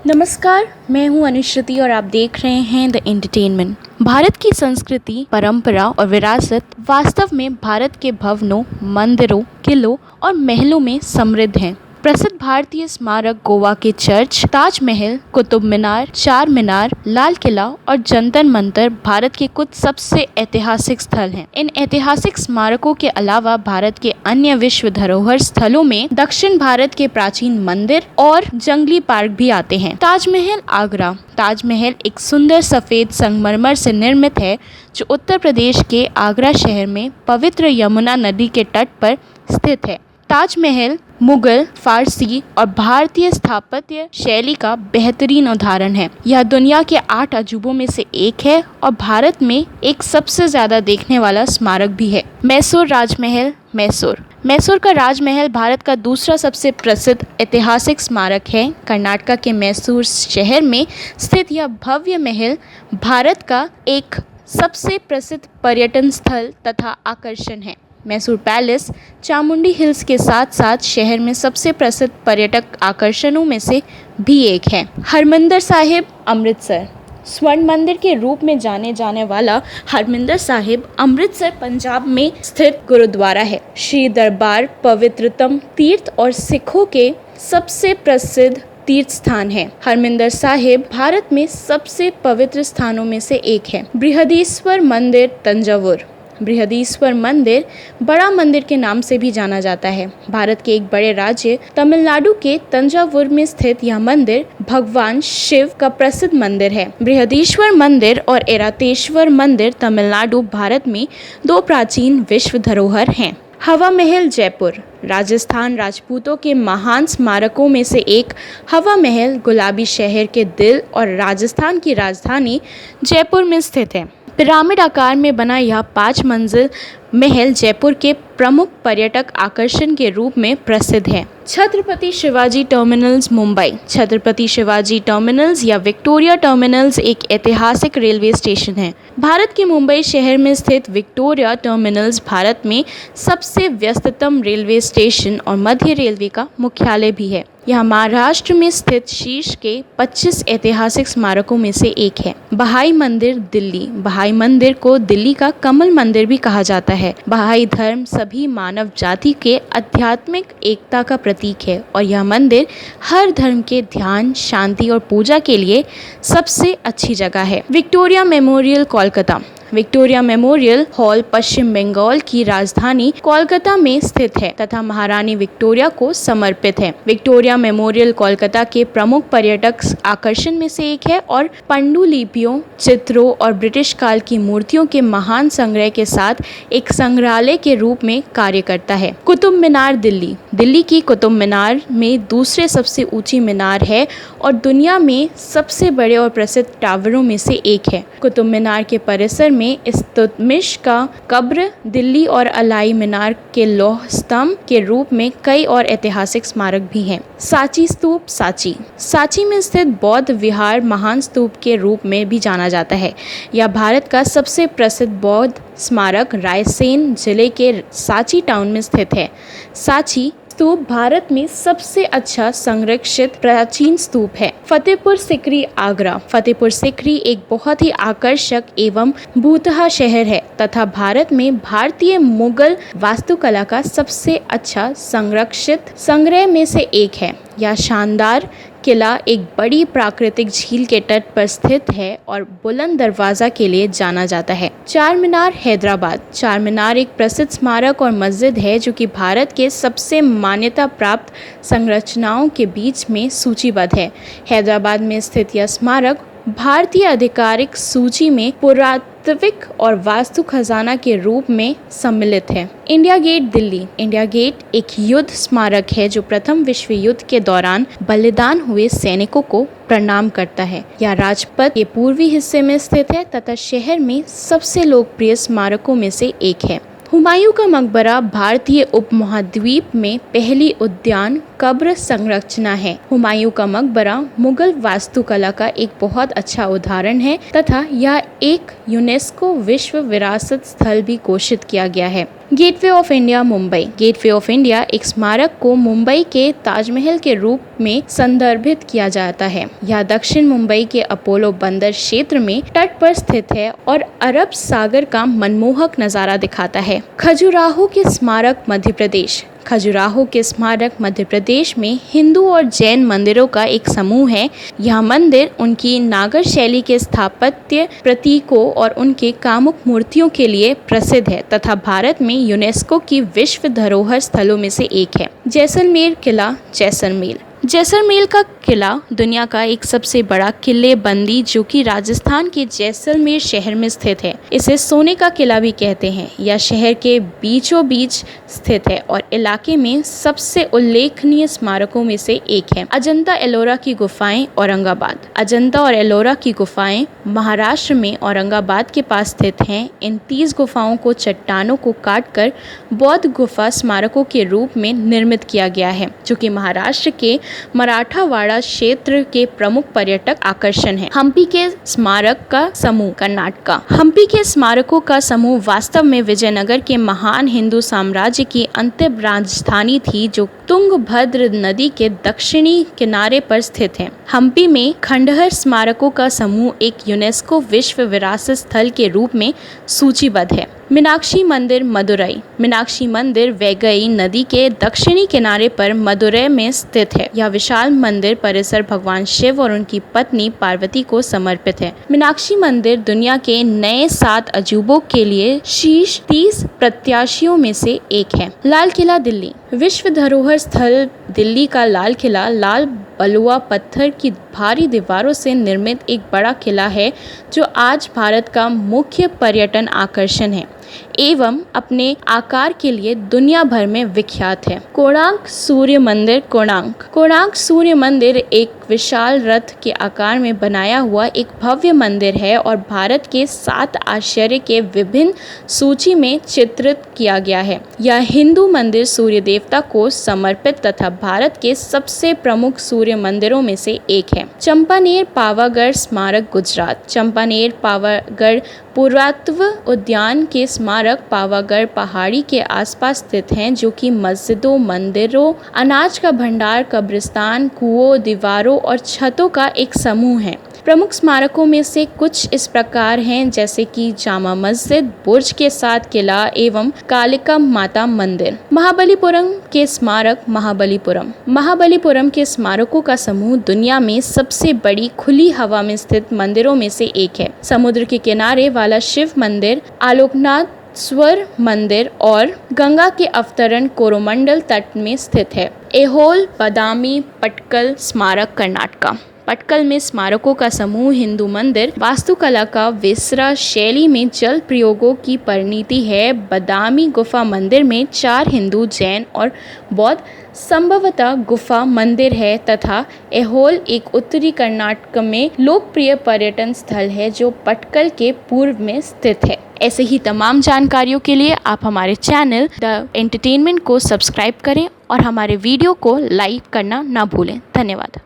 नमस्कार, मैं हूं अनुश्रुति और आप देख रहे हैं द एंटरटेनमेंट। भारत की संस्कृति, परंपरा और विरासत वास्तव में भारत के भवनों, मंदिरों, किलों और महलों में समृद्ध है। प्रसिद्ध भारतीय स्मारक गोवा के चर्च, ताजमहल, कुतुब मीनार, चार मीनार, लाल किला और जंतर मंतर भारत के कुछ सबसे ऐतिहासिक स्थल हैं। इन ऐतिहासिक स्मारकों के अलावा भारत के अन्य विश्व धरोहर स्थलों में दक्षिण भारत के प्राचीन मंदिर और जंगली पार्क भी आते हैं। ताजमहल, आगरा। ताजमहल एक सुंदर सफेद संगमरमर से निर्मित है जो उत्तर प्रदेश के आगरा शहर में पवित्र यमुना नदी के तट पर स्थित है। ताजमहल मुगल, फारसी और भारतीय स्थापत्य शैली का बेहतरीन उदाहरण है। यह दुनिया के 8 अजूबों में से एक है और भारत में एक सबसे ज्यादा देखने वाला स्मारक भी है। मैसूर राजमहल। मैसूर का राजमहल भारत का दूसरा सबसे प्रसिद्ध ऐतिहासिक स्मारक है। कर्नाटक के मैसूर शहर में स्थित यह भव्य महल भारत का एक सबसे प्रसिद्ध पर्यटन स्थल तथा आकर्षण है। मैसूर पैलेस चामुंडी हिल्स के साथ साथ शहर में सबसे प्रसिद्ध पर्यटक आकर्षणों में से भी एक है। हरमंदिर साहिब, अमृतसर। स्वर्ण मंदिर के रूप में जाने जाने वाला हरमंदिर साहिब अमृतसर पंजाब में स्थित गुरुद्वारा है। श्री दरबार पवित्रतम तीर्थ और सिखों के सबसे प्रसिद्ध तीर्थ स्थान है। हरमंदिर साहिब भारत में सबसे पवित्र स्थानों में से एक है। बृहदीश्वर मंदिर, तंजावुर। बृहदीश्वर मंदिर बड़ा मंदिर के नाम से भी जाना जाता है। भारत के एक बड़े राज्य तमिलनाडु के तंजावुर में स्थित यह मंदिर भगवान शिव का प्रसिद्ध मंदिर है। बृहदीश्वर मंदिर और ऐरावतेश्वर मंदिर तमिलनाडु भारत में 2 प्राचीन विश्व धरोहर हैं। हवा महल, जयपुर। राजस्थान राजपूतों के महान स्मारकों में से एक हवा महल गुलाबी शहर के दिल और राजस्थान की राजधानी जयपुर में स्थित है। पिरामिड आकार में बना यह 5 मंजिल महल जयपुर के प्रमुख पर्यटक आकर्षण के रूप में प्रसिद्ध है। छत्रपति शिवाजी टर्मिनल्स, मुंबई। छत्रपति शिवाजी टर्मिनल्स या विक्टोरिया टर्मिनल्स एक ऐतिहासिक रेलवे स्टेशन है। भारत के मुंबई शहर में स्थित विक्टोरिया टर्मिनल्स भारत में सबसे व्यस्ततम रेलवे स्टेशन और मध्य रेलवे का मुख्यालय भी है। यह महाराष्ट्र में स्थित शीर्ष के 25 ऐतिहासिक स्मारकों में से एक है। बहाई मंदिर, दिल्ली। बहाई मंदिर को दिल्ली का कमल मंदिर भी कहा जाता है। बहाई धर्म सभी मानव जाति के आध्यात्मिक एकता का प्रतीक है और यह मंदिर हर धर्म के ध्यान, शांति और पूजा के लिए सबसे अच्छी जगह है। Victoria Memorial, Kolkata. Victoria Memorial hall Paschim Bengal की राजधानी कोलकाता में स्थित है तथा महारानी विक्टोरिया को समर्पित है। विक्टोरिया मेमोरियल कोलकाता के प्रमुख पर्यटक आकर्षण में से एक है और पांडुलिपियों, चित्रों और ब्रिटिश काल की मूर्तियों के महान संग्रह के साथ एक संग्रहालय के रूप में कार्य करता है। कुतुब मीनार, दिल्ली। दिल्ली की कुतुब मीनार में दूसरे सबसे ऊंची मीनार है और दुनिया में सबसे बड़े और प्रसिद्ध टावरों में से एक है। कुतुब मीनार के परिसर में इल्तुतमिश का कब्र, दिल्ली और अलाई मीनार के लौह स्तंभ के रूप में कई और ऐतिहासिक स्मारक भी हैं। सांची स्तूप, सांची। सांची में स्थित बौद्ध विहार महान स्तूप के रूप में भी जाना जाता है। यह भारत का सबसे प्रसिद्ध बौद्ध स्मारक रायसेन जिले के सांची टाउन में स्थित है। सांची स्तूप भारत में सबसे अच्छा संरक्षित प्राचीन स्तूप है। फतेहपुर सिकरी, आगरा। फतेहपुर सिकरी एक बहुत ही आकर्षक एवं भूतहा शहर है तथा भारत में भारतीय मुगल वास्तुकला का सबसे अच्छा संरक्षित संग्रह में से एक है। यह शानदार किला एक बड़ी प्राकृतिक झील के तट पर स्थित है और बुलंद दरवाजा के लिए जाना जाता है। चार मीनार, हैदराबाद। चार मीनार एक प्रसिद्ध स्मारक और मस्जिद है जो कि भारत के सबसे मान्यता प्राप्त संरचनाओं के बीच में सूचीबद्ध है। हैदराबाद में स्थित यह स्मारक भारतीय आधिकारिक सूची में पुरातात्विक और वास्तु खजाना के रूप में सम्मिलित है। India Gate, Delhi. India Gate एक युद्ध स्मारक है जो प्रथम विश्व युद्ध के दौरान बलिदान हुए सैनिकों को प्रणाम करता है। यह राजपथ के पूर्वी हिस्से में स्थित है तथा शहर में सबसे लोकप्रिय स्मारकों में से एक है। हुमायूं का मकबरा भारतीय उपमहाद्वीप में पहली उद्यान कब्र संरचना है। हुमायूं का मकबरा मुगल वास्तुकला का एक बहुत अच्छा उदाहरण है तथा यह एक यूनेस्को विश्व विरासत स्थल भी घोषित किया गया है। Gateway of India Mumbai. Gateway of India एक स्मारक को मुंबई के ताजमहल के रूप में संदर्भित किया जाता है। यह दक्षिण मुंबई के अपोलो बंदर क्षेत्र में तट पर स्थित है और अरब सागर का मनमोहक नजारा दिखाता है। खजुराहो के स्मारक मध्य प्रदेश। खजुराहो के स्मारक मध्य प्रदेश में हिंदू और जैन मंदिरों का एक समूह है। यह मंदिर उनकी नागर शैली के स्थापत्य प्रतीकों और उनके कामुक मूर्तियों के लिए प्रसिद्ध है तथा भारत में यूनेस्को की विश्व धरोहर स्थलों में से एक है। जैसलमेर किला। जैसलमेर का किला दुनिया का एक सबसे बड़ा किले बंदी जो कि राजस्थान के जैसलमेर शहर में स्थित है। इसे सोने का किला भी कहते हैं। यह शहर के बीचों बीच स्थित है और इलाके में सबसे उल्लेखनीय स्मारकों में से एक है। अजंता एलोरा की गुफाएं औरंगाबाद। अजंता और एलोरा की गुफाएं महाराष्ट्र में औरंगाबाद के पास स्थित हैं। इन 30 गुफाओं को चट्टानों को काटकर बौद्ध गुफा स्मारकों के रूप में निर्मित किया गया है, जो कि महाराष्ट्र के मराठावाड़ा क्षेत्र के प्रमुख पर्यटक आकर्षण है। हम्पी के स्मारक का समूह। कर्नाटका। हम्पी के स्मारकों का समूह वास्तव में विजयनगर के महान हिंदू साम्राज्य की अंतिम राजधानी थी, जो तुंगभद्र नदी के दक्षिणी किनारे पर स्थित है। हम्पी में खंडहर स्मारकों का समूह एक यूनेस्को विश्व विरासत स्थल के रूप में सूचीबद्ध है। मीनाक्षी मंदिर मदुरई। मीनाक्षी मंदिर वैगई नदी के दक्षिणी किनारे पर मदुरई में स्थित है। यह विशाल मंदिर परिसर भगवान शिव और उनकी पत्नी पार्वती को समर्पित है। मीनाक्षी मंदिर दुनिया के नए 7 अजूबों के लिए शीर्ष 30 प्रत्याशियों में से एक है। लाल किला दिल्ली। विश्व धरोहर स्थल दिल्ली का लाल किला लाल बलुआ पत्थर की भारी दीवारों से निर्मित एक बड़ा किला है, जो आज भारत का मुख्य पर्यटन आकर्षण है एवं अपने आकार के लिए दुनिया भर में विख्यात है। कोणार्क सूर्य मंदिर। कोणार्क सूर्य मंदिर एक विशाल रथ के आकार में बनाया हुआ एक भव्य मंदिर है और भारत के 7 आश्चर्य के विभिन्न सूची में चित्रित किया गया है। यह हिंदू मंदिर सूर्य देवता को समर्पित तथा भारत के सबसे प्रमुख सूर्य मंदिरों में से एक है। चंपानेर पावागढ़ स्मारक गुजरात। चंपानेर पावागढ़ पुरातत्व उद्यान के स्मारक पावागढ़ पहाड़ी के आसपास स्थित हैं, जो कि मस्जिदों, मंदिरों, अनाज का भंडार, कब्रिस्तान, कुओं, दीवारों और छतों का एक समूह है। प्रमुख स्मारकों में से कुछ इस प्रकार हैं, जैसे कि जामा मस्जिद, बुर्ज के साथ किला एवं कालिका माता मंदिर। महाबलीपुरम के स्मारक। महाबलीपुरम के स्मारकों का समूह दुनिया में सबसे बड़ी खुली हवा में स्थित मंदिरों में से एक है। समुद्र के किनारे वाला शिव मंदिर, आलोकनाथ स्वर मंदिर और गंगा के अवतरण कोरोमंडल तट में स्थित है। ऐहोल बादामी पटकल स्मारक कर्नाटका। पटकल में स्मारकों का समूह हिंदू मंदिर वास्तुकला का वेसरा शैली में जल प्रयोगों की परिणति है। बादामी गुफा मंदिर में 4 हिंदू, जैन और बौद्ध संभवतः गुफा मंदिर है तथा ऐहोल एक उत्तरी कर्नाटक में लोकप्रिय पर्यटन स्थल है, जो पटकल के पूर्व में स्थित है। ऐसे ही तमाम जानकारियों के लिए आप हमारे चैनल द एंटरटेनमेंट को सब्सक्राइब करें और हमारे वीडियो को लाइक करना ना भूलें। धन्यवाद।